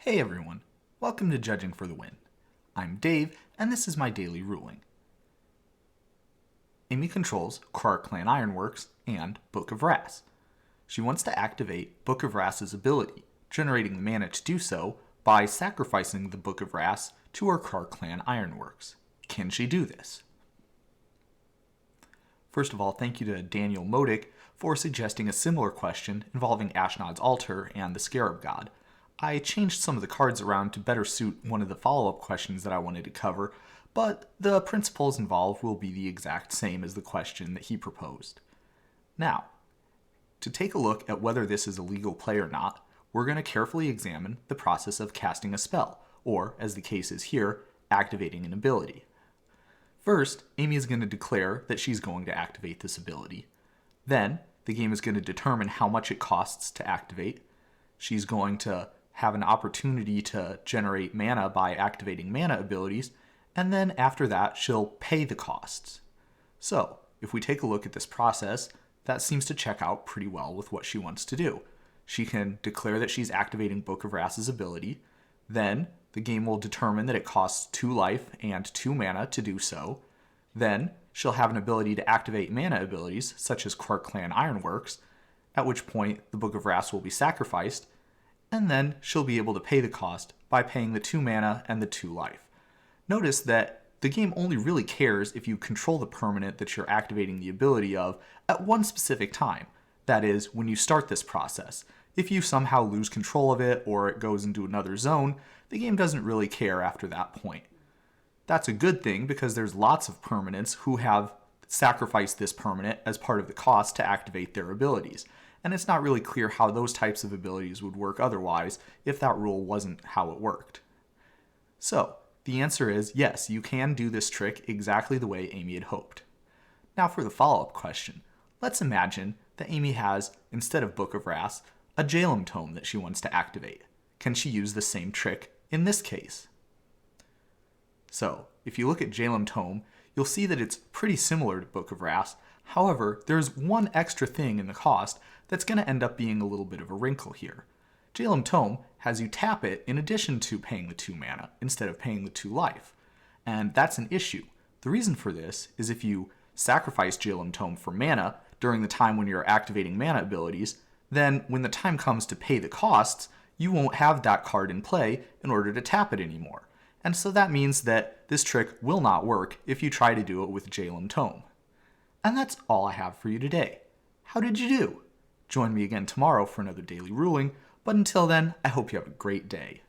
Hey everyone, welcome to Judging for the Win. I'm Dave, and this is my daily ruling. Amy controls Krark-Clan Ironworks and Book of Rass. She wants to activate Book of Rass's ability, generating the mana to do so by sacrificing the Book of Rass to her Krark-Clan Ironworks. Can she do this? First of all, thank you to Daniel Modic for suggesting a similar question involving Ashnod's Altar and the Scarab God. I changed some of the cards around to better suit one of the follow-up questions that I wanted to cover, but the principles involved will be the exact same as the question that he proposed. Now, to take a look at whether this is a legal play or not, we're going to carefully examine the process of casting a spell, or, as the case is here, activating an ability. First, Amy is going to declare that she's going to activate this ability. Then, the game is going to determine how much it costs to activate. She's going to have an opportunity to generate mana by activating mana abilities, and then after that, she'll pay the costs. So, if we take a look at this process, that seems to check out pretty well with what she wants to do. She can declare that she's activating Book of Rass's ability, then the game will determine that it costs 2 life and 2 mana to do so. Then she'll have an ability to activate mana abilities, such as Krark-Clan Ironworks, at which point the Book of Rass will be sacrificed, and then she'll be able to pay the cost by paying the 2 mana and the 2 life. Notice that the game only really cares if you control the permanent that you're activating the ability of at one specific time. That is, when you start this process. If you somehow lose control of it or it goes into another zone, the game doesn't really care after that point. That's a good thing because there's lots of permanents who have sacrificed this permanent as part of the cost to activate their abilities. And it's not really clear how those types of abilities would work otherwise if that rule wasn't how it worked. So, the answer is yes, you can do this trick exactly the way Amy had hoped. Now for the follow-up question. Let's imagine that Amy has, instead of Book of Rass, a Jalem Tome that she wants to activate. Can she use the same trick in this case? So, if you look at Jalem Tome, you'll see that it's pretty similar to Book of Rass. However, there's one extra thing in the cost that's going to end up being a little bit of a wrinkle here. Jalem Tome has you tap it in addition to paying the 2 mana instead of paying the 2 life. And that's an issue. The reason for this is if you sacrifice Jalem Tome for mana during the time when you're activating mana abilities, then when the time comes to pay the costs, you won't have that card in play in order to tap it anymore. And so that means that this trick will not work if you try to do it with Jalem Tome. And that's all I have for you today. How did you do? Join me again tomorrow for another daily ruling, but until then, I hope you have a great day.